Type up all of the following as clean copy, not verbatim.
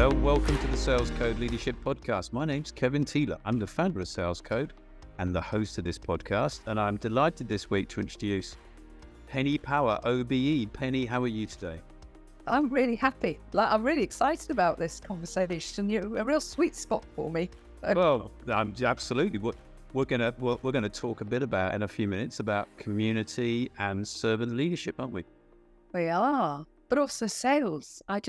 Hello, welcome to the Sales Code Leadership Podcast. My name's Kevin Teeler. I'm the founder of Sales Code and the host of this podcast, and I'm delighted this week to introduce Penny Power, OBE. Penny, how are you today? I'm really happy. I'm really excited about this conversation. You're a real sweet spot for me. Well, absolutely. We're gonna talk a bit about in a few minutes about community and servant leadership, aren't we? We are, but also sales. I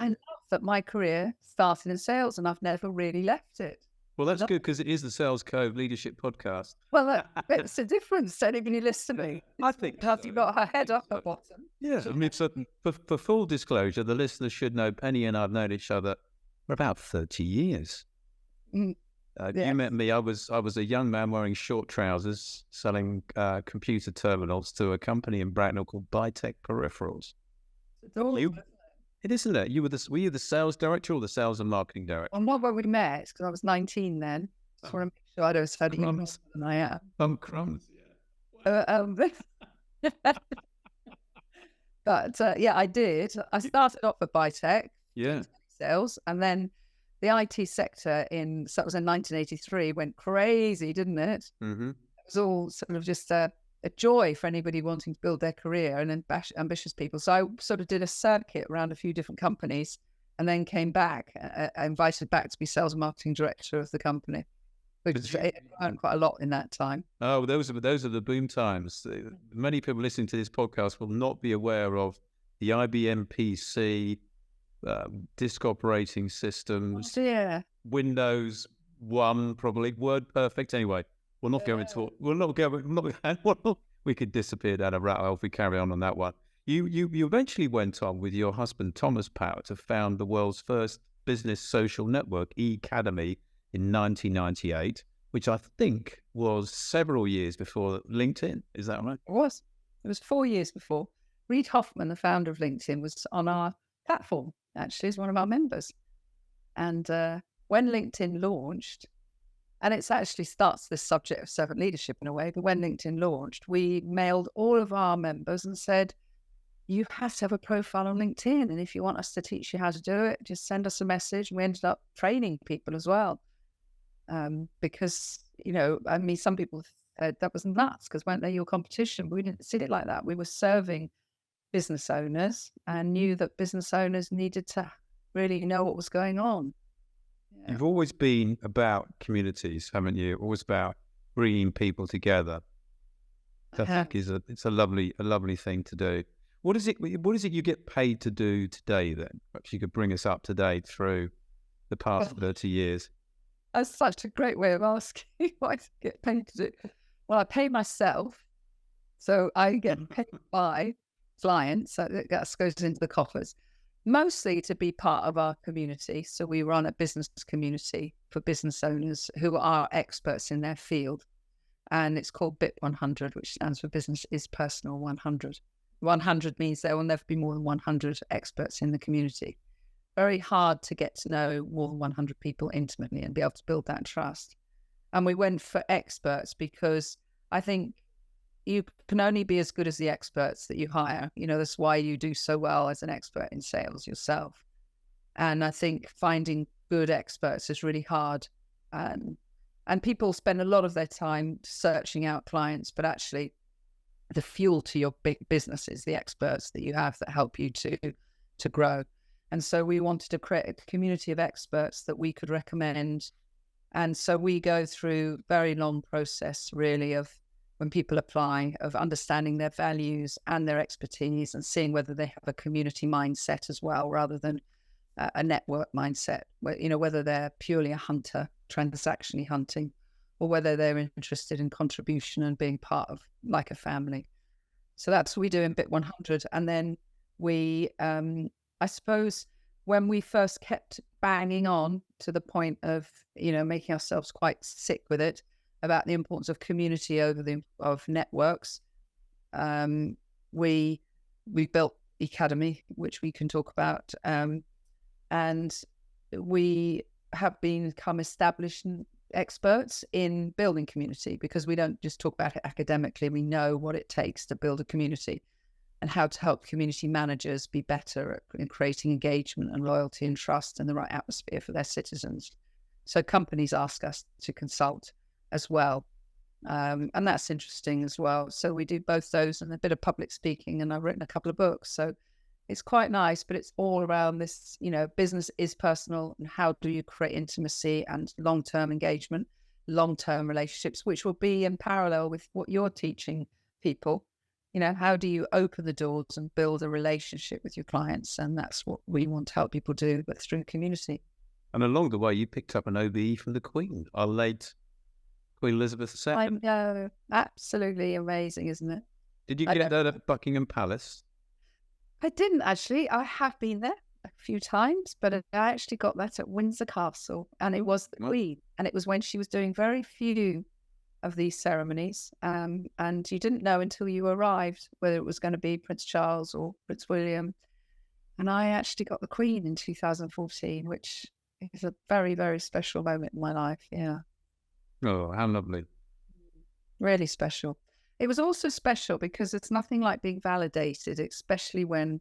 love that my career started in sales, and I've never really left it. Well, that's good because it is the Sales Code Leadership Podcast. Well, it's a difference to anybody listening. I think have you got her head up at bottom? Yeah, I mean, for full disclosure, the listeners should know Penny and I've known each other for about 30 years. Yes. You met me. I was a young man wearing short trousers, selling computer terminals to a company in Bracknell called Bitech Peripherals. It's all It isn't it? Were you the sales director or the sales and marketing director? And what we met, because I was 19 then. Just want to make sure I don't study younger than I am. Crumbs, But I did. I started off at Bitech, sales, and then the IT sector so it was in 1983, went crazy, didn't it? Mm-hmm. It was all sort of just a joy for anybody wanting to build their career and ambitious people. So I sort of did a circuit around a few different companies and then came back, invited back to be sales and marketing director of the company. Which I learned quite a lot in that time. Oh, those are the boom times. Many people listening to this podcast will not be aware of the IBM PC, disk operating systems, Windows 1, probably Word Perfect. Anyway, we'll not go into. We could disappear down a rabbit hole if we carry on that one. You eventually went on with your husband Thomas Power to found the world's first business social network, eAcademy, in 1998, which I think was several years before LinkedIn. Is that right? It was. It was 4 years before. Reid Hoffman, the founder of LinkedIn, was on our platform, actually, as one of our members. And when LinkedIn launched, and it actually starts this subject of servant leadership in a way, but when LinkedIn launched, we mailed all of our members and said, you have to have a profile on LinkedIn. And if you want us to teach you how to do it, just send us a message. And we ended up training people as well. Because, some people said that was nuts because weren't they your competition? But we didn't see it like that. We were serving business owners and knew that business owners needed to really know what was going on. Yeah. You've always been about communities, haven't you? Always about bringing people together. I think it's a lovely thing to do. What is it you get paid to do today then? Perhaps you could bring us up to date through the past 30 years. That's such a great way of asking what I get paid to do. Well, I pay myself. So I get paid by clients. So that goes into the coffers. Mostly to be part of our community. So we run a business community for business owners who are experts in their field. And it's called BIP 100, which stands for Business is Personal 100. 100 means there will never be more than 100 experts in the community. Very hard to get to know more than 100 people intimately and be able to build that trust. And we went for experts because I think you can only be as good as the experts that you hire. That's why you do so well as an expert in sales yourself. And I think finding good experts is really hard. And people spend a lot of their time searching out clients, but actually the fuel to your big business is the experts that you have that help you to grow. And so we wanted to create a community of experts that we could recommend. And so we go through a very long process, really, of when people apply, of understanding their values and their expertise and seeing whether they have a community mindset as well, rather than a network mindset, whether they're purely a hunter, transactionally hunting, or whether they're interested in contribution and being part of like a family. So that's what we do in BIP 100. And then we, I suppose, when we first kept banging on to the point of, making ourselves quite sick with it, about the importance of community of networks, we built Academy, which we can talk about, and we have become established experts in building community because we don't just talk about it academically. We know what it takes to build a community. and how to help community managers be better in creating engagement and loyalty and trust and the right atmosphere for their citizens. So companies ask us to consult as well. And that's interesting as well. So we do both those and a bit of public speaking, and I've written a couple of books. So it's quite nice, but it's all around this, business is personal, and how do you create intimacy and long-term engagement, long-term relationships, which will be in parallel with what you're teaching people. How do you open the doors and build a relationship with your clients? And that's what we want to help people do, but through community. And along the way, you picked up an OBE from the Queen, our late Queen Elizabeth II. I know, absolutely amazing, isn't it? Did you get that at Buckingham Palace? I didn't actually. I have been there a few times, but I actually got that at Windsor Castle, and it was the Queen, and it was when she was doing very few of these ceremonies, and you didn't know until you arrived whether it was going to be Prince Charles or Prince William. And I actually got the Queen in 2014, which is a very, very special moment in my life. Yeah. Oh, how lovely. Really special. It was also special because it's nothing like being validated, especially when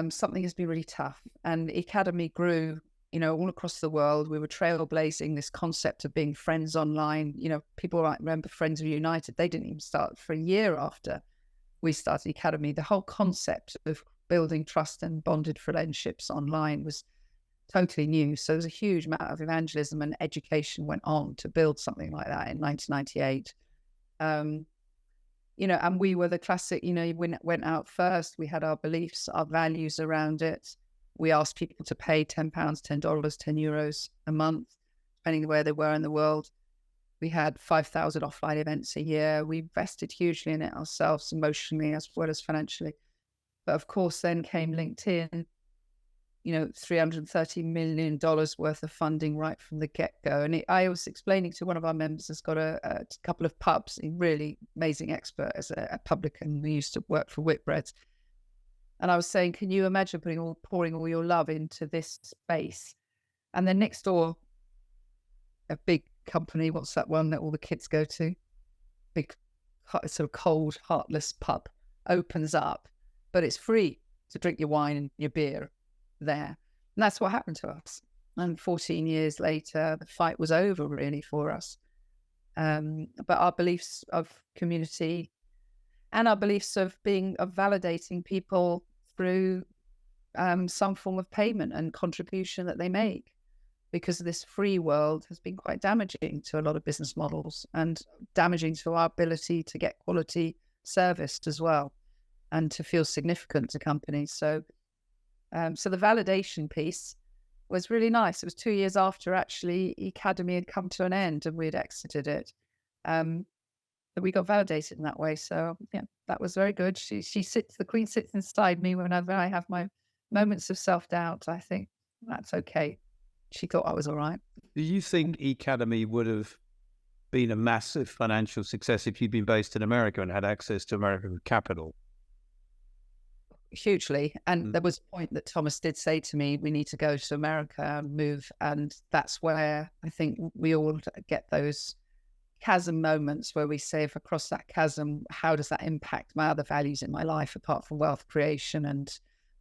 something has been really tough. And the Academy grew, all across the world. We were trailblazing this concept of being friends online. People might remember Friends Reunited. They didn't even start for a year after we started the Academy. The whole concept of building trust and bonded friendships online was totally new. So there's a huge amount of evangelism and education went on to build something like that in 1998. And we were the classic, went out first. We had our beliefs, our values around it. We asked people to pay £10, $10, €10 a month, depending on where they were in the world. We had 5,000 offline events a year. We invested hugely in it ourselves, emotionally as well as financially. But of course, then came LinkedIn, $330 million worth of funding right from the get-go. And I was explaining to one of our members has got a couple of pubs, a really amazing expert as a publican who used to work for Whitbread. And I was saying, can you imagine pouring all your love into this space? And then next door, a big company, what's that one that all the kids go to? Big, sort of cold, heartless pub opens up, but it's free to drink your wine and your beer there. And that's what happened to us. And 14 years later, the fight was over really for us. But our beliefs of community and our beliefs of validating people through some form of payment and contribution that they make, because this free world has been quite damaging to a lot of business models and damaging to our ability to get quality service as well and to feel significant to companies. So the validation piece was really nice. It was 2 years after actually Academy had come to an end and we had exited it. That we got validated in that way. So yeah, that was very good. The Queen sits inside me whenever I have my moments of self-doubt. I think that's okay. She thought I was all right. Do you think Academy would have been a massive financial success if you'd been based in America and had access to American capital? Hugely. And there was a point that Thomas did say to me, we need to go to America and move. And that's where I think we all get those chasm moments where we say, if I cross that chasm, how does that impact my other values in my life apart from wealth creation and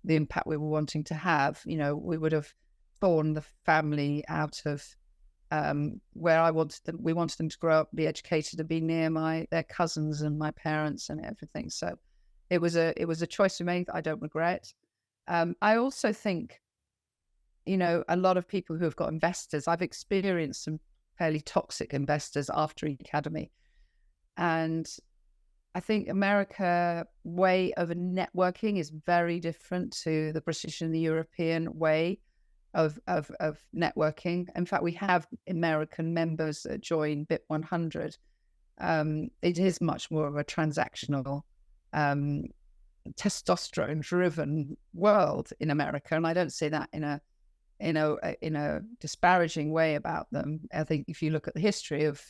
the impact we were wanting to have? We would have torn the family out of where we wanted them to grow up, be educated, and be near their cousins and my parents and everything. So it was a choice we made that I don't regret. I also think, a lot of people who have got investors, I've experienced some fairly toxic investors after Academy. And I think America way of networking is very different to the British and the European way of networking. In fact, we have American members that join BIP 100. It is much more of a transactional, testosterone-driven world in America, and I don't say that in a disparaging way about them. I think if you look at the history of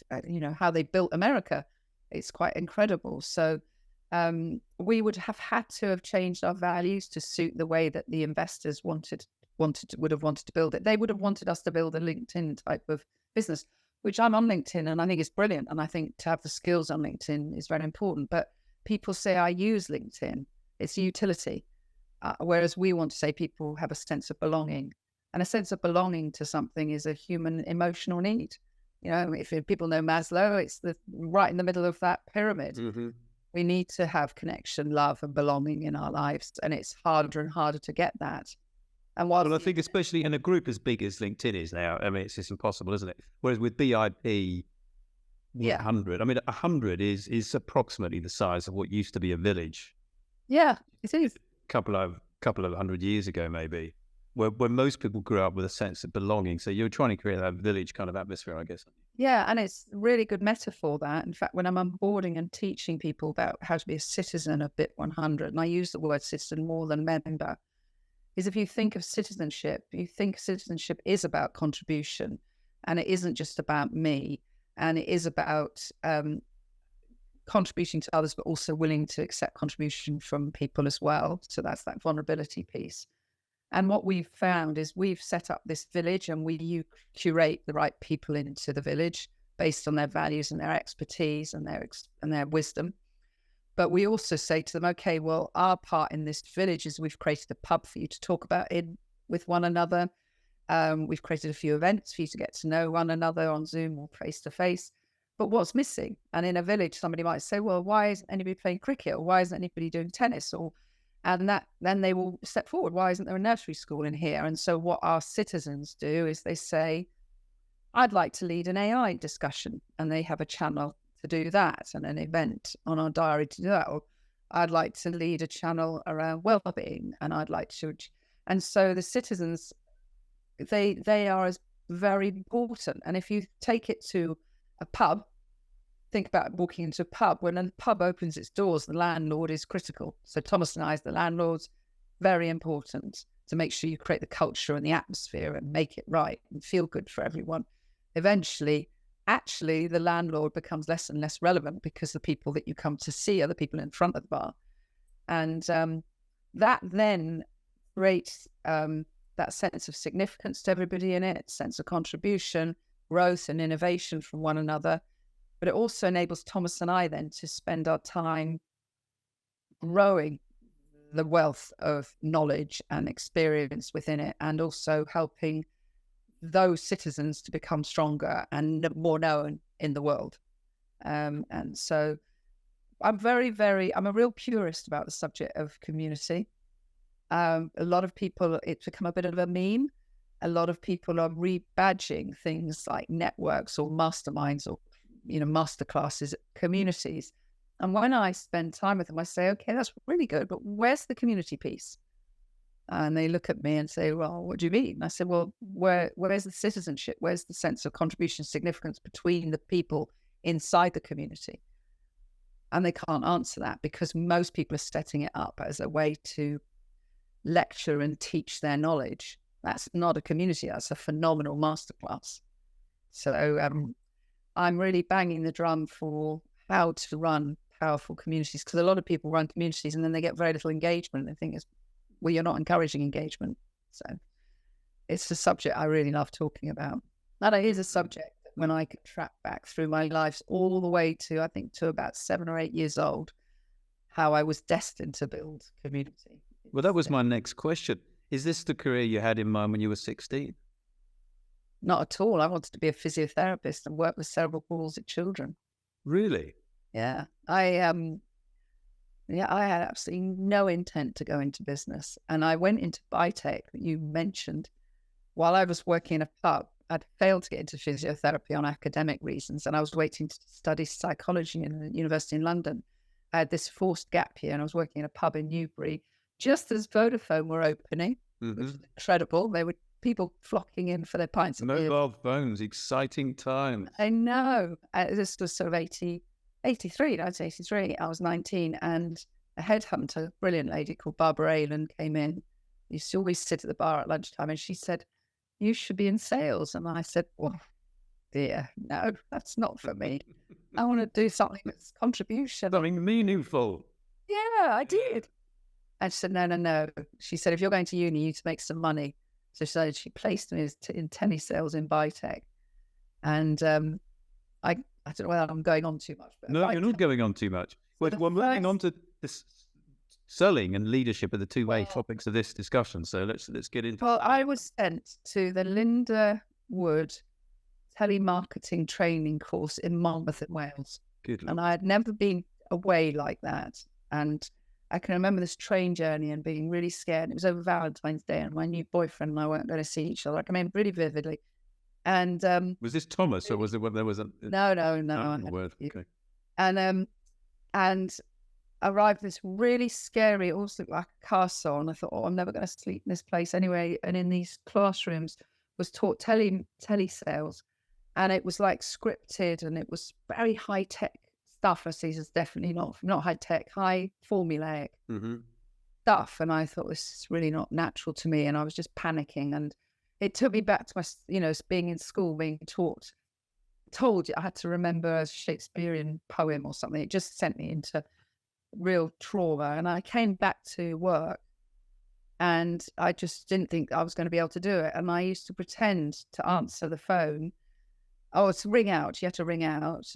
how they built America, it's quite incredible. So we would have had to have changed our values to suit the way that the investors would have wanted to build it. They would have wanted us to build a LinkedIn type of business, which I'm on LinkedIn and I think it's brilliant. And I think to have the skills on LinkedIn is very important. But people say, I use LinkedIn. It's a utility. Whereas we want to say people have a sense of belonging. And a sense of belonging to something is a human emotional need. You know, if people know Maslow, it's right in the middle of that pyramid. Mm-hmm. We need to have connection, love, and belonging in our lives. And it's harder and harder to get that. And well, I think especially in a group as big as LinkedIn is now, I mean, it's just impossible, isn't it? Whereas with BIP, 100, I mean, 100 is approximately the size of what used to be a village. Yeah, it is. Couple of 100 years ago, maybe, where most people grew up with a sense of belonging. So you're trying to create that village kind of atmosphere, I guess. Yeah, and it's a really good metaphor, that. In fact, when I'm onboarding and teaching people about how to be a citizen of BIP 100, and I use the word citizen more than member, is if you think of citizenship, you think citizenship is about contribution, and it isn't just about me, and it is about contributing to others, but also willing to accept contribution from people as well. So that's that vulnerability piece. And what we've found is we've set up this village, and you curate the right people into the village based on their values and their expertise and their wisdom. But we also say to them, okay, well, our part in this village is we've created a pub for you to talk about with one another. We've created a few events for you to get to know one another on Zoom or face to face. But what's missing? And in a village, somebody might say, well, why isn't anybody playing cricket? Or why isn't anybody doing tennis? And then they will step forward. Why isn't there a nursery school in here? And so what our citizens do is they say, I'd like to lead an AI discussion. And they have a channel to do that and an event on our diary to do that. Or I'd like to lead a channel around well-being, and I'd like to. And so the citizens, they are as very important. And if you take it to a pub, think about walking into a pub. When a pub opens its doors, the landlord is critical. So Thomas and I, as the landlords, very important to make sure you create the culture and the atmosphere and make it right and feel good for everyone. Eventually, actually, the landlord becomes less and less relevant because the people that you come to see are the people in front of the bar. And that then creates that sense of significance to everybody in it, sense of contribution, growth and innovation from one another. But it also enables Thomas and I then to spend our time growing the wealth of knowledge and experience within it, and also helping those citizens to become stronger and more known in the world. And so I'm I'm a real purist about the subject of community. A lot of people, it's become a bit of a meme. A lot of people are rebadging things like networks or masterminds or, masterclasses, communities. And when I spend time with them, I say, okay, that's really good, but where's the community piece? And they look at me and say, well, what do you mean? I said, well, where's the citizenship? Where's the sense of contribution, significance between the people inside the community? And they can't answer that because most people are setting it up as a way to lecture and teach their knowledge. That's not a community. That's a phenomenal masterclass. So I'm really banging the drum for how to run powerful communities, because a lot of people run communities and then they get very little engagement. They think well, you're not encouraging engagement. So it's a subject I really love talking about. And it is a subject that when I could track back through my life all the way to, I think, to about 7 or 8 years old, how I was destined to build community. Well, that was my next question. Is this the career you had in mind when you were 16? Not at all. I wanted to be a physiotherapist and work with cerebral palsy children. Really? Yeah. I had absolutely no intent to go into business. And I went into biotech that you mentioned while I was working in a pub. I'd failed to get into physiotherapy on academic reasons, and I was waiting to study psychology in the university in London. I had this forced gap year, and I was working in a pub in Newbury just as Vodafone were opening, which is incredible. There were people flocking in for their pints of beer. Mobile phones, exciting time. I know. This was sort of 83, 1983. I was 19, and a headhunter, a brilliant lady called Barbara Aylan, came in. She used to always sit at the bar at lunchtime, and she said, you should be in sales. And I said, well, dear, no, that's not for me. I want to do something that's contribution. Something meaningful. Yeah, I did. And she said, no. She said, if you're going to uni, you need to make some money. So she placed me in telesales in biotech. And I don't know whether I'm going on too much. But no, you're not going on too much. Well, I'm moving on to this selling and leadership are the two main topics of this discussion. So let's get into. Well, I was sent to the Linda Wood telemarketing training course in Monmouth in Wales. Good. And I had never been away like that. And I can remember this train journey and being really scared. It was over Valentine's Day, and my new boyfriend and I weren't going to see each other. I remember really vividly. And was this Thomas, or was it when there was a no? Word. Okay. And arrived at this really scary, it also looked like a castle. And I thought, I'm never going to sleep in this place anyway. And in these classrooms was taught telesales, and it was like scripted, and it was very high tech stuff. I see is definitely not high tech, high formulaic stuff. And I thought, this is really not natural to me. And I was just panicking. And it took me back to my, being in school, being told I had to remember a Shakespearean poem or something. It just sent me into real trauma. And I came back to work, and I just didn't think I was going to be able to do it. And I used to pretend to answer the phone. Oh, it's ring out. You had to ring out,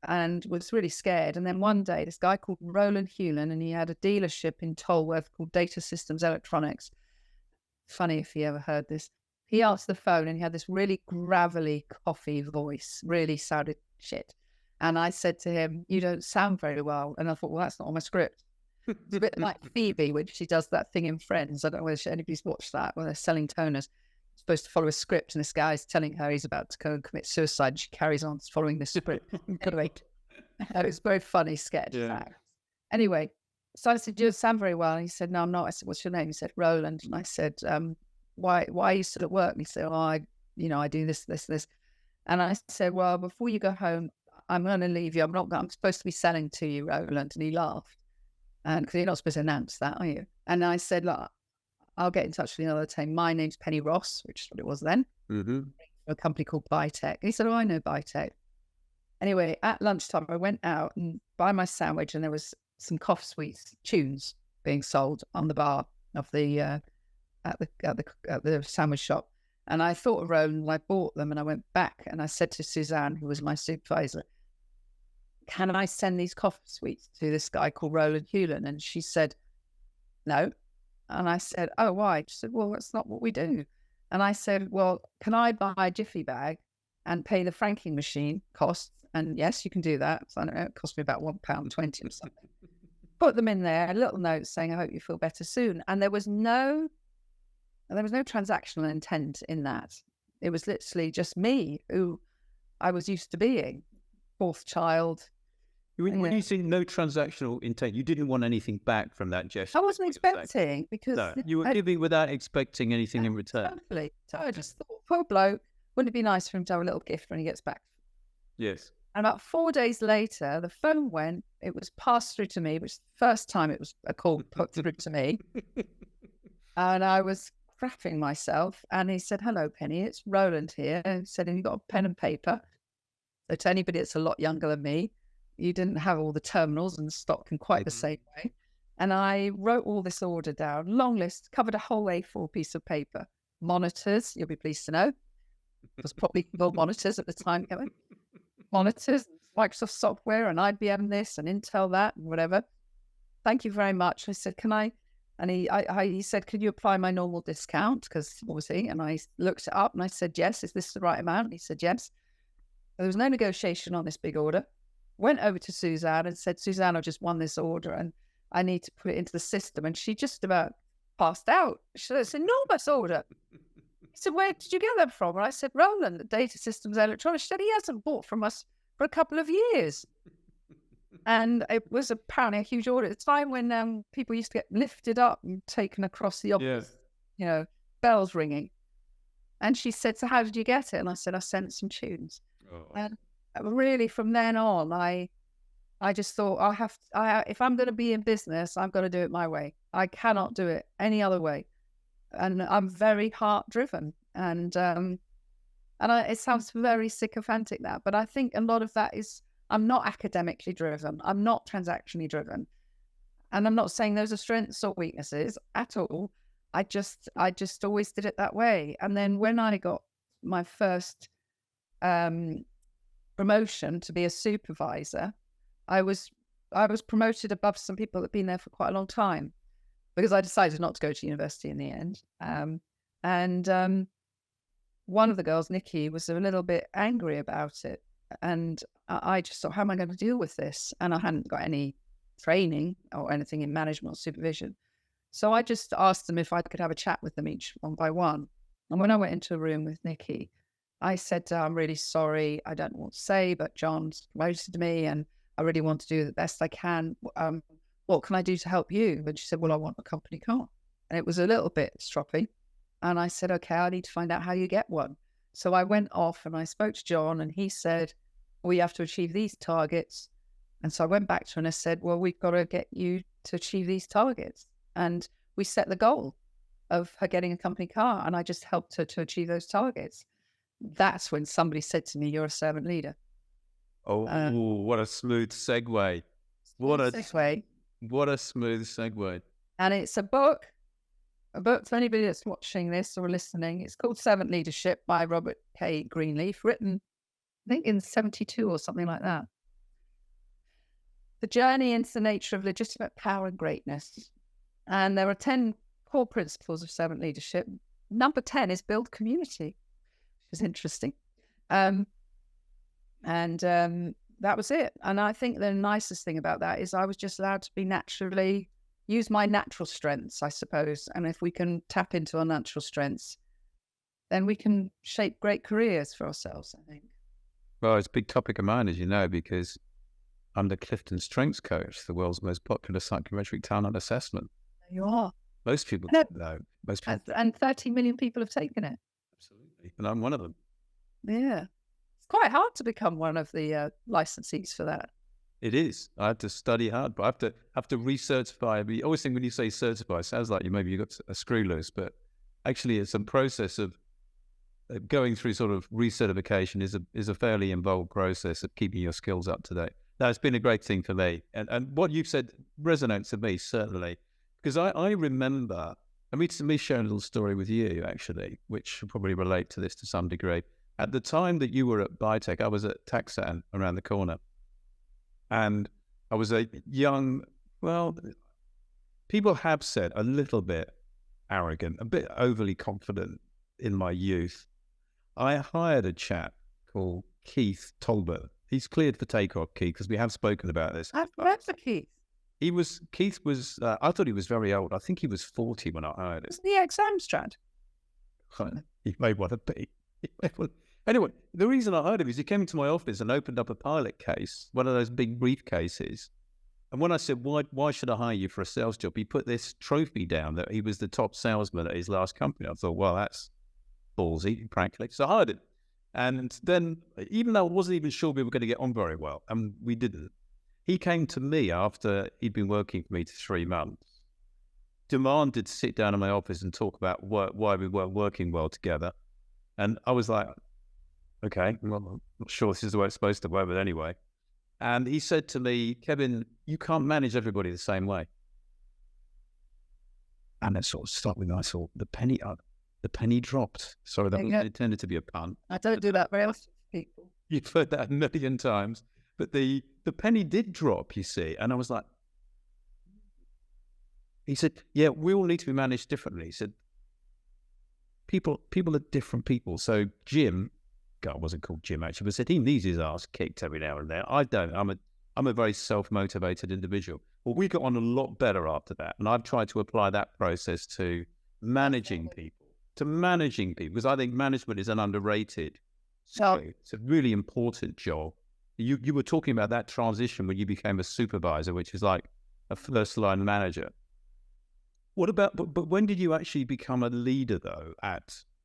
and was really scared. And then one day, this guy called Roland Hewlin, and he had a dealership in Tolworth called Data Systems Electronics. Funny if you ever heard this. He answered the phone, and he had this really gravelly, coffee voice, really sounded shit. And I said to him, "You don't sound very well." And I thought, well, that's not on my script. It's a bit like Phoebe when she does that thing in Friends. I don't know whether anybody's watched that, where they're selling toners. Supposed to follow a script, and this guy's telling her he's about to go and commit suicide. She carries on following the script. It's a very funny sketch. Yeah. Anyway, so I said, "You don't sound very well." And he said, "No, I'm not." I said, "What's your name?" He said, "Roland." And I said, why are you still at work?" And he said, "Oh, I do this. And I said, "Well, before you go home, I'm going to leave you. I'm supposed to be selling to you, Roland." And he laughed. And because you're not supposed to announce that, are you? And I said, "Look, I'll get in touch with you another time. My name's Penny Ross," which is what it was then. A company called Bitech. And he said, "Oh, I know Bitech." Anyway, at lunchtime, I went out and buy my sandwich, and there was some cough sweets tunes being sold on the bar of the at the sandwich shop. And I thought of Roland, and I bought them, and I went back and I said to Suzanne, who was my supervisor, "Can I send these coffee sweets to this guy called Roland Hewlin?" And she said, "No." And I said, "Oh, why?" She said, "Well, that's not what we do." And I said, "Well, can I buy a jiffy bag and pay the franking machine costs?" And yes, you can do that. So I don't know, it cost me about £1.20 or something. Put them in there, a little note saying, "I hope you feel better soon." And there was no transactional intent in that. It was literally just me, who I was used to being, fourth child. When you say no transactional intent, you didn't want anything back from that gesture. I wasn't expecting, because no, you were giving without expecting anything in return. Totally. So I just thought, poor bloke, wouldn't it be nice for him to have a little gift when he gets back? Yes. And about 4 days later, the phone went. It was passed through to me, which was the first time it was a call put through to me. And I was crapping myself. And he said, "Hello, Penny, it's Roland here." And he said, "Have you got a pen and paper?" So to anybody that's a lot younger than me, you didn't have all the terminals and stock in quite the same way. And I wrote all this order down, long list, covered a whole A4 piece of paper. Monitors, you'll be pleased to know. It was probably called monitors at the time. Monitors, Microsoft software, and IBM this and Intel that and whatever. "Thank you very much." I said, "Can I?" And he said, "Could you apply my normal discount?" Because obviously, and I looked it up and I said, "Yes, is this the right amount?" And he said, "Yes." There was no negotiation on this big order. Went over to Suzanne and said, "Suzanne, I just won this order and I need to put it into the system." And she just about passed out. She said, "It's an enormous order." He said, "Where did you get that from?" And I said, "Roland, the Data Systems Electronics." She said, "He hasn't bought from us for a couple of years." And it was apparently a huge order. At the time when people used to get lifted up and taken across the office, bells ringing. And she said, "So how did you get it?" And I said, "I sent some tunes." Oh. And really, from then on, I just thought, if I'm going to be in business, I've got to do it my way. I cannot do it any other way. And I'm very heart driven. And it sounds very sycophantic, that, but I think a lot of that is, I'm not academically driven. I'm not transactionally driven. And I'm not saying those are strengths or weaknesses at all. I just always did it that way. And then when I got my first promotion to be a supervisor, I was I was promoted above some people that had been there for quite a long time because I decided not to go to university in the end. And one of the girls, Nikki, was a little bit angry about it. And I just thought, how am I going to deal with this? And I hadn't got any training or anything in management or supervision. So I just asked them if I could have a chat with them each one by one. And when I went into a room with Nikki, I said, I'm really sorry. I don't know what to say, but John's promoted me and I really want to do the best I can. What can I do to help you? And she said, well, I want a company car. And it was a little bit stroppy. And I said, okay, I need to find out how you get one. So I went off and I spoke to John and he said, well, you have to achieve these targets. And so I went back to her and I said, well, we've got to get you to achieve these targets. And we set the goal of her getting a company car. And I just helped her to achieve those targets. That's when somebody said to me, you're a servant leader. Oh, what a smooth segue. What a segue. What a smooth segue. And it's a book for anybody that's watching this or listening. It's called Servant Leadership by Robert K. Greenleaf, written, I think, in 72 or something like that. The journey into the nature of legitimate power and greatness. And there are 10 core principles of servant leadership. Number 10 is build community, which is interesting. And that was it. And I think the nicest thing about that is I was just allowed to use my natural strengths, I suppose. And if we can tap into our natural strengths, then we can shape great careers for ourselves, I think. Well, it's a big topic of mine, as you know, because I'm the Clifton Strengths Coach, the world's most popular psychometric talent assessment. There you are. Most people don't know. Most people, and 30 million people have taken it. Absolutely. And I'm one of them. Yeah. It's quite hard to become one of the licensees for that. It is. I had to study hard, but I have to recertify. I always think when you say certify, it sounds like you got a screw loose, but actually it's a process of going through sort of recertification is a fairly involved process of keeping your skills up to date. Now, it's been a great thing for me. And what you've said resonates with me, certainly. Because I remember, let me share a little story with you, actually, which will probably relate to this to some degree. At the time that you were at Bitech, I was at Taxan around the corner. And I was a young, well, people have said a little bit arrogant, a bit overly confident in my youth. I hired a chap called Keith Tolbert. He's cleared for takeoff, Keith, because we have spoken about this. I've read for Keith. Keith was, I thought he was very old. I think he was 40 when I hired him. Wasn't he ex-Amstrad? He may want to be. Anyway, the reason I hired him is he came into my office and opened up a pilot case, one of those big briefcases. And when I said, why should I hire you for a sales job? He put this trophy down that he was the top salesman at his last company. I thought, well, that's ballsy, frankly. So I hired him. And then, even though I wasn't even sure we were going to get on very well, and we didn't, he came to me after he'd been working for me for 3 months, demanded to sit down in my office and talk about why we weren't working well together. And I was like, okay, well, I'm not sure this is the way it's supposed to work, but anyway. And he said to me, Kevin, you can't manage everybody the same way. And that sort of stuck with me. I saw the penny dropped. Sorry, that was intended to be a pun. I don't do that very often to people. You've heard that a million times. But the penny did drop, you see. And I was like, he said, yeah, we all need to be managed differently. He said, people are different people. So Jim, God, wasn't called Jim actually, but said he needs his ass kicked every now and then. I don't. I'm a very self-motivated individual. Well, we got on a lot better after that. And I've tried to apply that process to managing people. Because I think management is an underrated skill. It's a really important job. You were talking about that transition when you became a supervisor, which is like a first-line manager. What about, but when did you actually become a leader, though?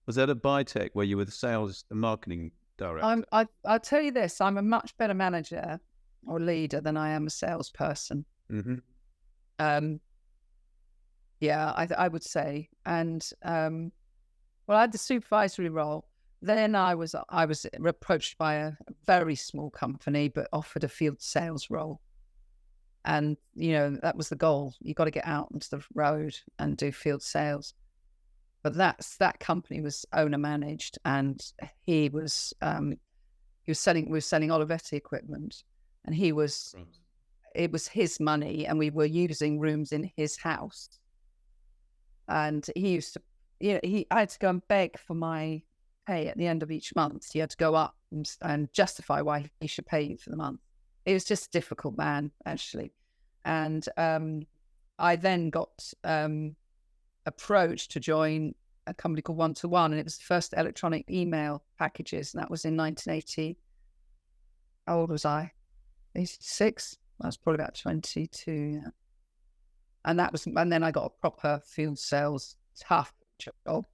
Was that at Bitech where you were the sales and marketing director? I'll tell you this, I'm a much better manager or leader than I am a salesperson. Mm-hmm. Yeah, I would say. And well, I had the supervisory role. Then I was approached by a very small company, but offered a field sales role. And, that was the goal. You got to get out into the road and do field sales. But that company was owner managed, and we were selling Olivetti equipment, and he was it was his money and we were using rooms in his house. And he used to, I had to go and beg for my pay at the end of each month. He had to go up and justify why he should pay you for the month. It was just a difficult man, actually. And I then got approached to join a company called One to One, and it was the first electronic email packages, and that was in 1980. How old was I? 86. I was probably about 22. Yeah. And then I got a proper field sales tough job.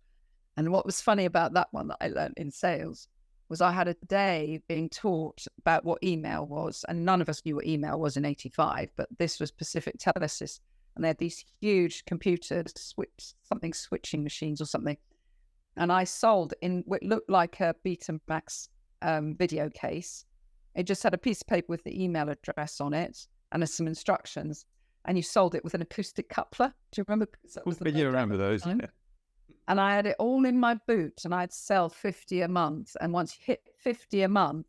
And what was funny about that one that I learned in sales was I had a day being taught about what email was, and none of us knew what email was in 85, but this was Pacific Telesis, and they had these huge computers, switching machines or something. And I sold in what looked like a Betamax video case. It just had a piece of paper with the email address on it and some instructions. And you sold it with an acoustic coupler. Do you remember? You remember those? Yeah. And I had it all in my boot, and I'd sell 50 a month. And once you hit 50 a month,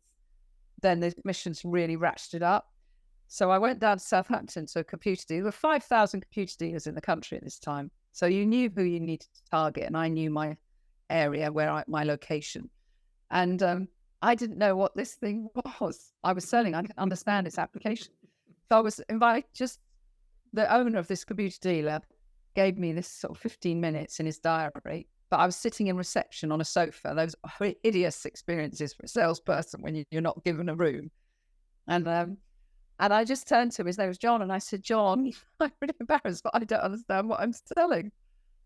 then the commissions really ratcheted up. So I went down to Southampton to a computer dealer. There were 5,000 computer dealers in the country at this time. So you knew who you needed to target, and I knew my area, my location. And I didn't know what this thing was. I was selling. I didn't understand its application. So I was invited, the owner of this computer dealer gave me this sort of 15 minutes in his diary, but I was sitting in reception on a sofa. Those hideous experiences for a salesperson when you're not given a room. And I just turned to him, his name was John, and I said, John, I'm really embarrassed, but I don't understand what I'm selling.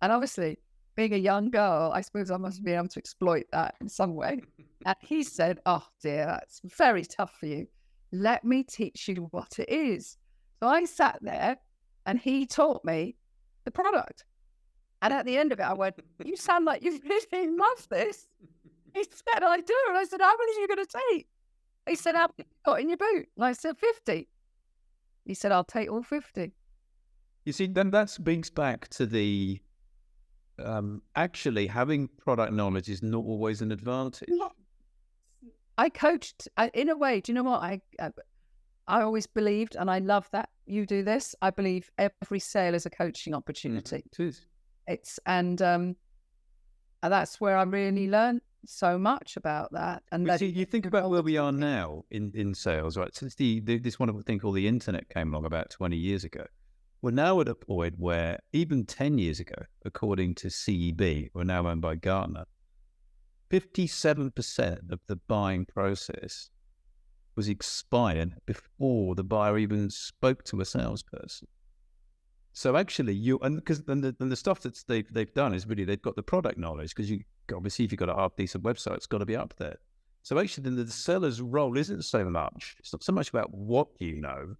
And obviously, being a young girl, I suppose I must be able to exploit that in some way. And he said, oh dear, that's very tough for you. Let me teach you what it is. So I sat there, and he taught me the product. And at the end of it, I went, you sound like you really love this. He said, I do. And I said, how many are you going to take? He said, how many you got in your boot? And I said, 50. He said, I'll take all 50. You see, then that brings back to the, actually having product knowledge is not always an advantage. I coached, in a way, do you know what? I always believed, and I love that you do this. I believe every sale is a coaching opportunity. And that's where I really learned so much about that. And see, you think about where we are now in sales, right? Since this wonderful thing called the internet came along about 20 years ago, we're now at a point where even 10 years ago, according to CEB, we're now owned by Gartner, 57% of the buying process was expired before the buyer even spoke to a salesperson. So actually, because the stuff that they've done is really they've got the product knowledge, because you obviously if you've got a half decent website, it's got to be up there. So actually, the seller's role isn't so much. It's not so much about what you know,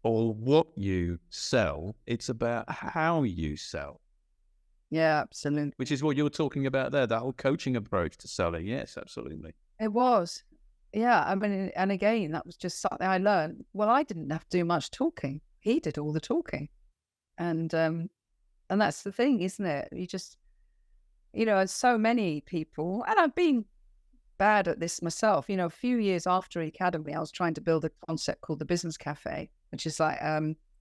or what you sell. It's about how you sell. Yeah, absolutely. Which is what you're talking about there. That whole coaching approach to selling. Yes, absolutely. It was. Yeah, I mean, and again, that was just something I learned. Well, I didn't have to do much talking. He did all the talking. And that's the thing, isn't it? You just, so many people, and I've been bad at this myself. A few years after Academy, I was trying to build a concept called the Business Cafe, which is like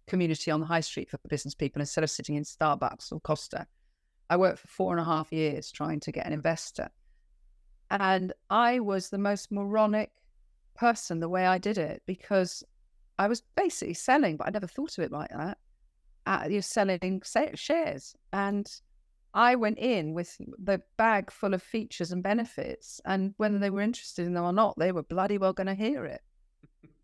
community on the high street for business people instead of sitting in Starbucks or Costa. I worked for 4.5 years trying to get an investor. And I was the most moronic person the way I did it, because I was basically selling, but I never thought of it like that. You're selling shares. And I went in with the bag full of features and benefits. And whether they were interested in them or not, they were bloody well going to hear it.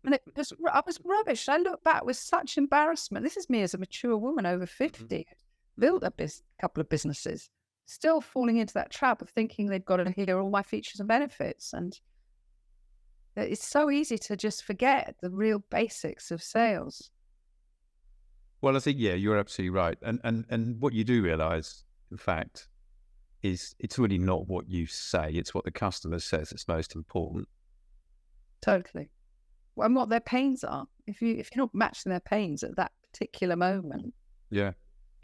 And I was rubbish. I look back with such embarrassment. This is me as a mature woman over 50, built a couple of businesses, still falling into that trap of thinking they've got to hear all my features and benefits. And it's so easy to just forget the real basics of sales. Well, I think, yeah, you're absolutely right. And what you do realize, in fact, is it's really not what you say. It's what the customer says that's most important. Totally. And what their pains are. If you're not matching their pains at that particular moment. Yeah,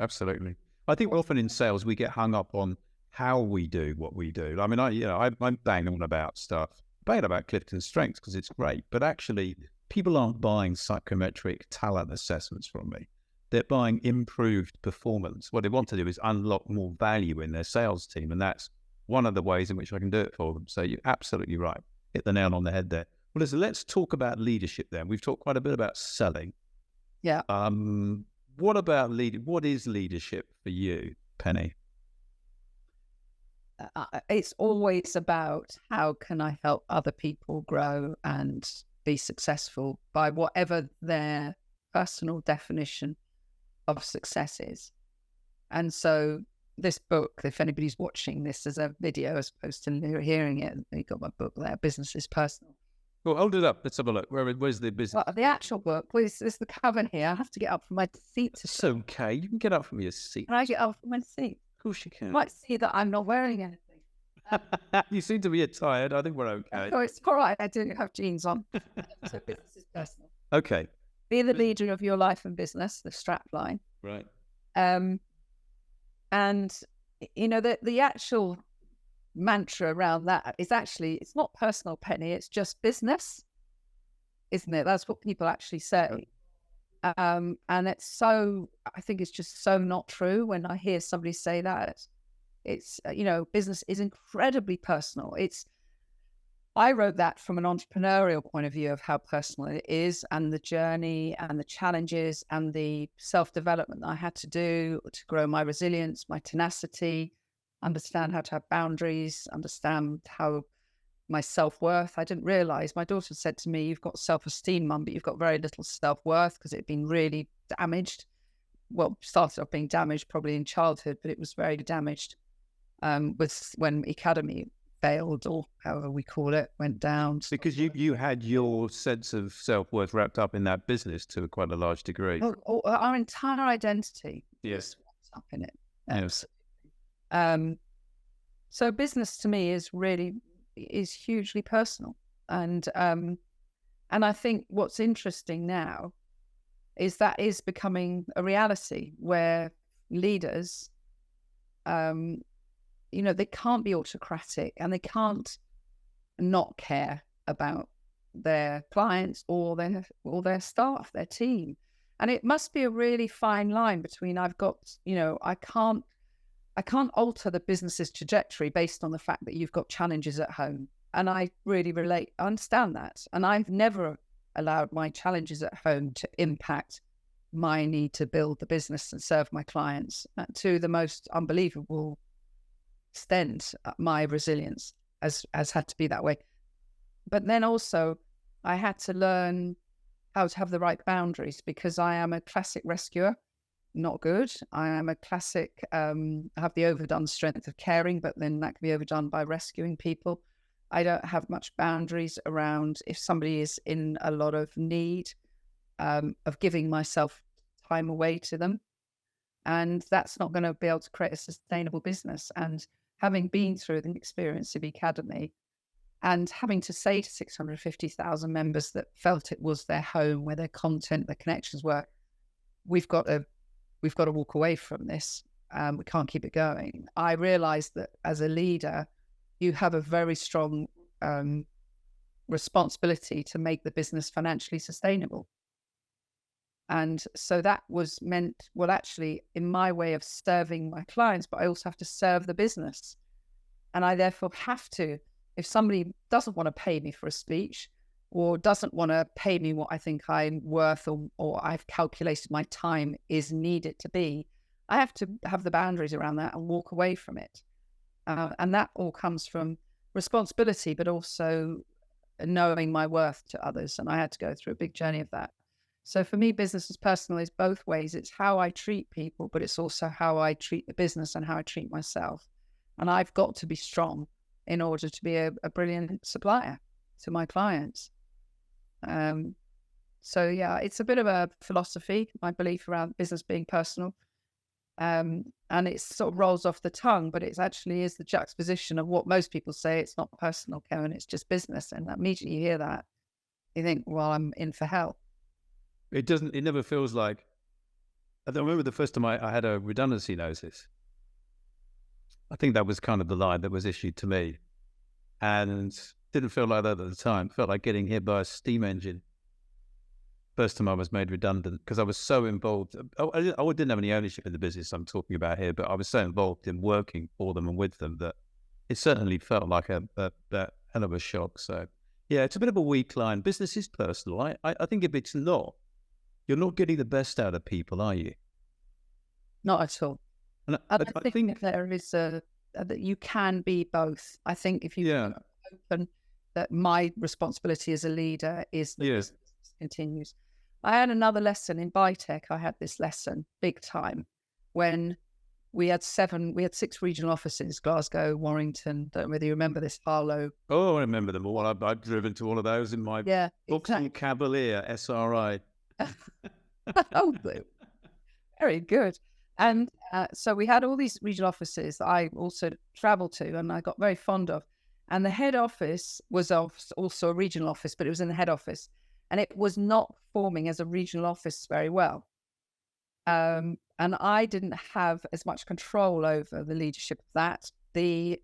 absolutely. I think often in sales, we get hung up on how we do what we do. I mean, I'm banging on about stuff, banging about Clifton's strengths because it's great, but actually people aren't buying psychometric talent assessments from me. They're buying improved performance. What they want to do is unlock more value in their sales team. And that's one of the ways in which I can do it for them. So you're absolutely right. Hit the nail on the head there. Well, listen, let's talk about leadership then. We've talked quite a bit about selling. Yeah. What about what is leadership for you, Penny? It's always about how can I help other people grow and be successful by whatever their personal definition of success is. And so this book, if anybody's watching this as a video as opposed to hearing it, you got my book there, Business is Personal. Well, hold it up. Let's have a look. Where's the business? Well, the actual book, please, this is the cover here. I have to get up from my seat. It's okay. You can get up from your seat. Can I get up from my seat? Of course you can. You might see that I'm not wearing anything. You seem to be tired. I think we're okay. Oh, it's all right. I do have jeans on. So business is personal. Okay. Be the leader of your life and business, the strap line. Right. And, you know, the actual mantra around that is actually, it's not personal, Penny, it's just business, isn't it? That's what people actually say. And it's so, I think it's just so not true when I hear somebody say that. It's, you know, business is incredibly personal. I wrote that from an entrepreneurial point of view of how personal it is and the journey and the challenges and the self-development that I had to do to grow my resilience, my tenacity, understand how to have boundaries, understand how my self-worth. I didn't realize, my daughter said to me, you've got self-esteem, Mum, but you've got very little self-worth because it had been really damaged. Well, started off being damaged probably in childhood, but it was very damaged with when Academy failed, or however we call it, went down. Because you had your sense of self-worth wrapped up in that business to quite a large degree. Our entire identity Yes. was wrapped up in it. Yes. So business to me is hugely personal. And I think what's interesting now is that is becoming a reality where leaders, you know, they can't be autocratic and they can't not care about their clients or their staff, their team. And it must be a really fine line between I can't alter the business's trajectory based on the fact that you've got challenges at home. And I really relate, I understand that. And I've never allowed my challenges at home to impact my need to build the business and serve my clients to the most unbelievable extent. My resilience has had to be that way. But then also I had to learn how to have the right boundaries, because I am a classic rescuer. Not good. I am a classic, I have the overdone strength of caring, but then that can be overdone by rescuing people. I don't have much boundaries around if somebody is in a lot of need, of giving myself time away to them. And that's not going to be able to create a sustainable business. And having been through the experience of Academy and having to say to 650,000 members that felt it was their home, where their content, their connections were, we've got to walk away from this. We can't keep it going. I realized that as a leader, you have a very strong responsibility to make the business financially sustainable. And so that was meant, well, actually, in my way of serving my clients, but I also have to serve the business. And I therefore have to, if somebody doesn't want to pay me for a speech or doesn't want to pay me what I think I'm worth, or I've calculated my time is needed to be, I have to have the boundaries around that and walk away from it. And that all comes from responsibility, but also knowing my worth to others. And I had to go through a big journey of that. So for me, business is personal is both ways. It's how I treat people, but it's also how I treat the business and how I treat myself. And I've got to be strong in order to be a brilliant supplier to my clients. So yeah, it's a bit of a philosophy, my belief around business being personal. And it sort of rolls off the tongue, but it actually is the juxtaposition of what most people say. It's not personal, Karen, it's just business. And immediately you hear that, you think, well, I'm in for hell. It never feels like, I remember the first time I had a redundancy notice. I think that was kind of the line that was issued to me. And didn't feel like that at the time. Felt like getting hit by a steam engine. first time I was made redundant, because I was so involved. I didn't have any ownership in the business I'm talking about here, but I was so involved in working for them and with them that it certainly felt like a hell of a shock. So, yeah, it's a bit of a weak line. Business is personal. I think if it's not, you're not getting the best out of people, are you? Not at all. And And I I think think, there is that you can be both. I think if you yeah, open that my responsibility as a leader is that yeah. this continues. I had another lesson in Bitech. I had this lesson big time when we had 6 regional offices: Glasgow, Warrington. Don't know whether you remember this, Harlow. Oh, I remember them all. I've driven to all of those in my Yeah, Vauxhall exactly. Cavalier SRI. Oh, very good. And so we had all these regional offices that I also traveled to and I got very fond of. And the head office was also a regional office, but it was in the head office. And it was not performing as a regional office very well. And I didn't have as much control over the leadership of that. The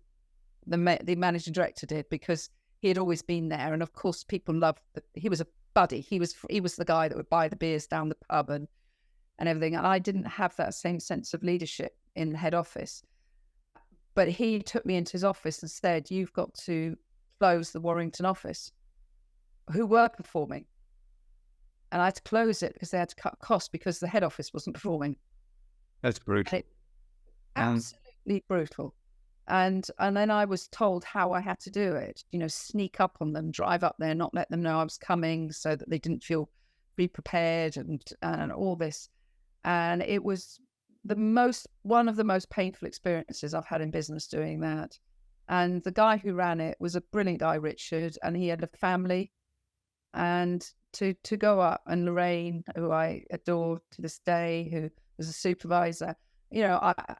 managing director did, because he had always been there. And of course, people loved he was a buddy. He was the guy that would buy the beers down the pub and everything. And I didn't have that same sense of leadership in the head office. But he took me into his office and said, "You've got to close the Warrington office," who were performing. And I had to close it because they had to cut costs because the head office wasn't performing. That's brutal. Absolutely brutal. And then I was told how I had to do it. Sneak up on them, drive up there, not let them know I was coming, so that they didn't feel pre-prepared and all this. And it was one of the most painful experiences I've had in business doing that. And the guy who ran it was a brilliant guy, Richard, and he had a family. And to go up, and Lorraine, who I adore to this day, who was a supervisor,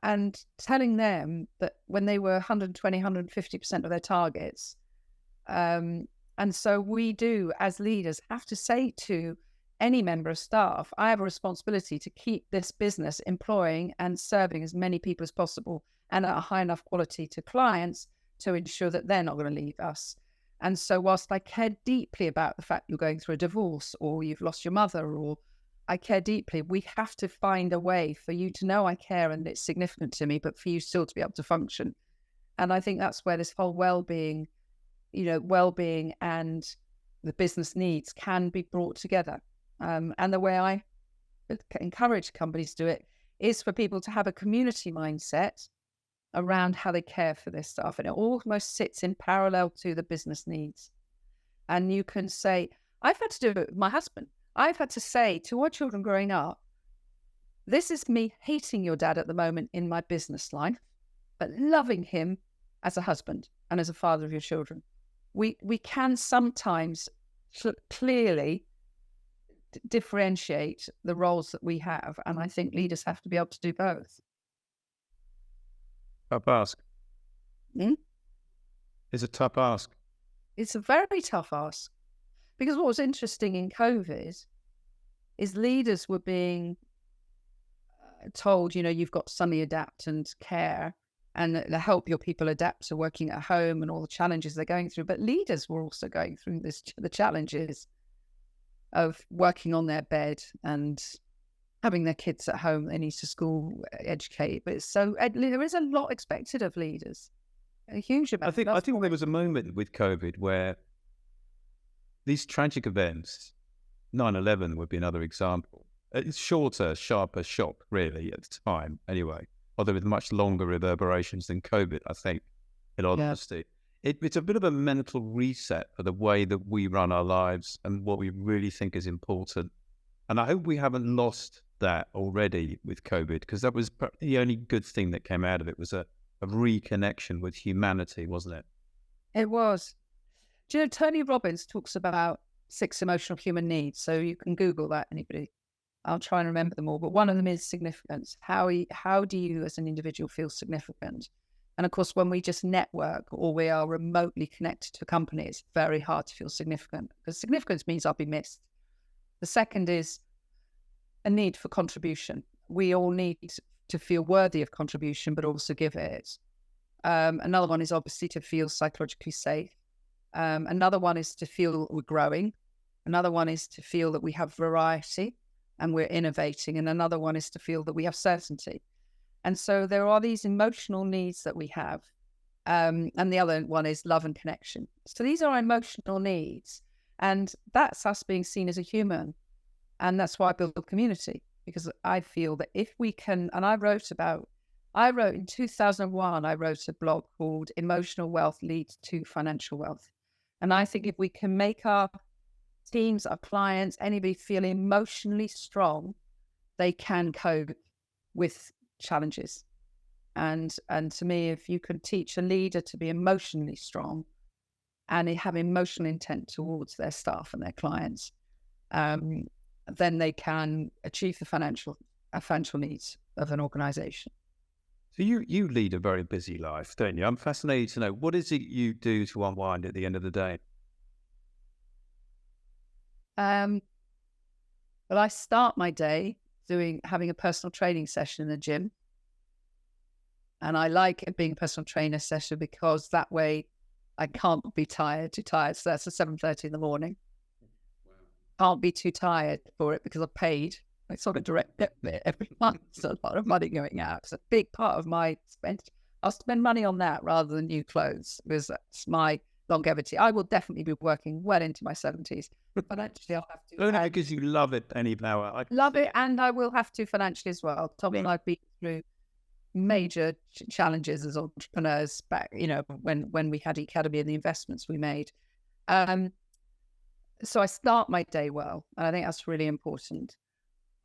and telling them that when they were 120, 150% of their targets. And so we do, as leaders, have to say to any member of staff, I have a responsibility to keep this business employing and serving as many people as possible and at a high enough quality to clients to ensure that they're not going to leave us. And so whilst I care deeply about the fact you're going through a divorce or you've lost your mother, or I care deeply, we have to find a way for you to know I care and it's significant to me, but for you still to be able to function. And I think that's where this whole well-being and the business needs can be brought together. And the way I encourage companies to do it is for people to have a community mindset around how they care for their staff. And it almost sits in parallel to the business needs. And you can say, I've had to do it with my husband. I've had to say to our children growing up, this is me hating your dad at the moment in my business life, but loving him as a husband and as a father of your children. We can sometimes clearly differentiate the roles that we have. And I think leaders have to be able to do both. Tough ask. Hmm? It's a tough ask. It's a very tough ask. Because what was interesting in COVID is leaders were being told, you've got to suddenly adapt and care and help your people adapt to working at home and all the challenges they're going through. But leaders were also going through the challenges of working on their bed and having their kids at home. They need to school educate. But there is a lot expected of leaders, a huge amount. I think there was a moment with COVID where these tragic events, 9/11 would be another example. It's shorter, sharper shock, really, at the time, anyway. Although with much longer reverberations than COVID, I think, in all honesty. It's a bit of a mental reset for the way that we run our lives and what we really think is important. And I hope we haven't lost that already with COVID, because that was the only good thing that came out of it, was a reconnection with humanity, wasn't it? It was. Do you know, Tony Robbins talks about 6 emotional human needs. So you can Google that, anybody. I'll try and remember them all. But one of them is significance. How do you as an individual feel significant? And of course, when we just network or we are remotely connected to a company, it's very hard to feel significant, because significance means I'll be missed. The second is a need for contribution. We all need to feel worthy of contribution, but also give it. Another one is obviously to feel psychologically safe. Another one is to feel we're growing. Another one is to feel that we have variety and we're innovating. And another one is to feel that we have certainty. And so there are these emotional needs that we have. And the other one is love and connection. So these are emotional needs. And that's us being seen as a human. And that's why I build a community, because I feel that if we can, and I wrote in 2001, I wrote a blog called Emotional Wealth Leads to Financial Wealth. And I think if we can make our teams, our clients, anybody feel emotionally strong, they can cope with challenges. And to me, if you can teach a leader to be emotionally strong and they have emotional intent towards their staff and their clients, then they can achieve the financial needs of an organization. So you lead a very busy life, don't you? I'm fascinated to know, what is it you do to unwind at the end of the day? Well, I start my day having a personal training session in the gym. And I like it being a personal trainer session because that way I can't be too tired. So that's at 7:30 in the morning. Can't be too tired for it because I've paid. I sort of direct debit every month. So a lot of money going out. It's a big part of my spend. I'll spend money on that rather than new clothes because that's my longevity. I will definitely be working well into my 70s. Financially, I'll have to. Only because you love it, Penny Power. I love it, and I will have to financially as well. Tom and I've been through major challenges as entrepreneurs back, when we had Academy and the investments we made. So I start my day well, and I think that's really important.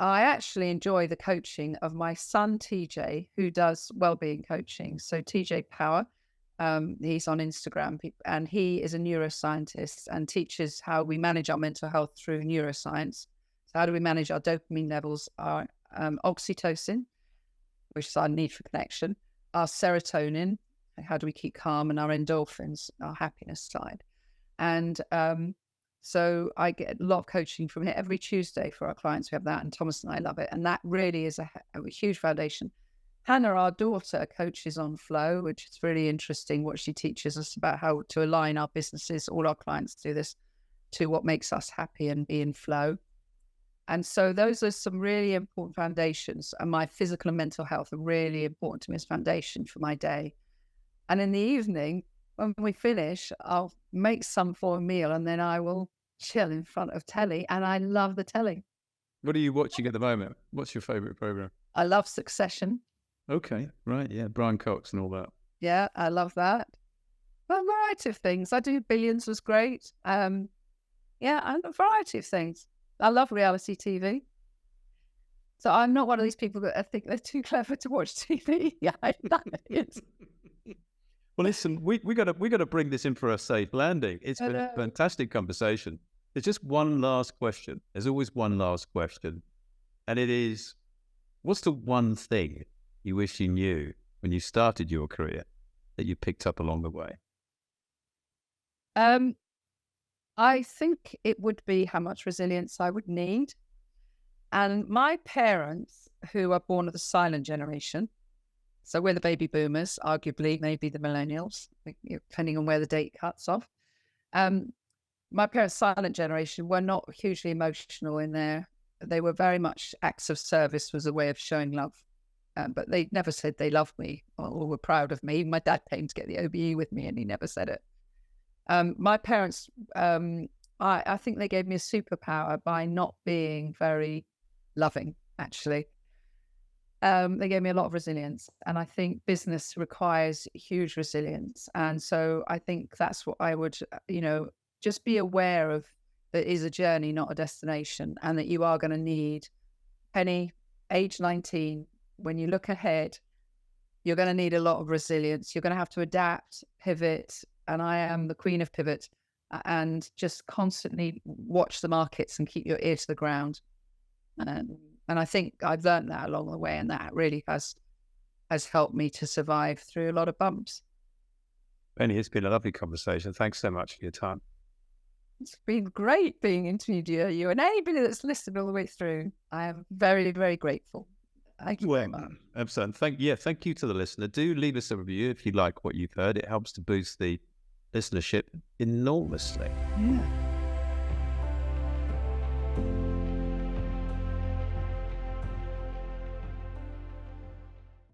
I actually enjoy the coaching of my son, TJ, who does wellbeing coaching. So TJ Power, he's on Instagram, and he is a neuroscientist and teaches how we manage our mental health through neuroscience. So how do we manage our dopamine levels, our oxytocin, which is our need for connection, our serotonin, how do we keep calm, and our endorphins, our happiness side. And so I get a lot of coaching from here every Tuesday for our clients. We have that, and Thomas and I love it. And that really is a huge foundation. Hannah, our daughter, coaches on flow, which is really interesting what she teaches us about how to align our businesses. All our clients do this to what makes us happy and be in flow. And so those are some really important foundations. And my physical and mental health are really important to me as foundation for my day. And in the evening, when we finish, I'll make some for a meal and then I will chill in front of telly. And I love the telly. What are you watching at the moment? What's your favorite program? I love Succession. Okay, right. Yeah, Brian Cox and all that. Yeah, I love that. A variety of things. I do Billions was great. Yeah, and a variety of things. I love reality TV. So I'm not one of these people that I think they're too clever to watch TV. Yeah, that is. Well, listen, we got to bring this in for a safe landing. It's been a fantastic conversation. There's just one last question. There's always one last question, and it is, what's the one thing you wish you knew when you started your career that you picked up along the way? I think it would be how much resilience I would need. And my parents, who are born of the silent generation, so we're the baby boomers, arguably, maybe the millennials, depending on where the date cuts off. My parents' silent generation were not hugely emotional in there. They were very much acts of service was a way of showing love. But they never said they loved me or were proud of me. My dad came to get the OBE with me and he never said it. My parents, I think they gave me a superpower by not being very loving, actually. They gave me a lot of resilience. And I think business requires huge resilience. And so I think that's what I would, just be aware of, that is a journey, not a destination, and that you are going to need, Penny, age 19, when you look ahead, you're going to need a lot of resilience. You're going to have to adapt, pivot, and I am the queen of pivot, and just constantly watch the markets and keep your ear to the ground. And I think I've learned that along the way, and that really has helped me to survive through a lot of bumps. Penny, it's been a lovely conversation. Thanks so much for your time. It's been great being interviewed, you and anybody that's listened all the way through. I am very, very grateful. Thank you very much. Absolutely. Thank you to the listener. Do leave us a review if you like what you've heard. It helps to boost the listenership enormously. Yeah.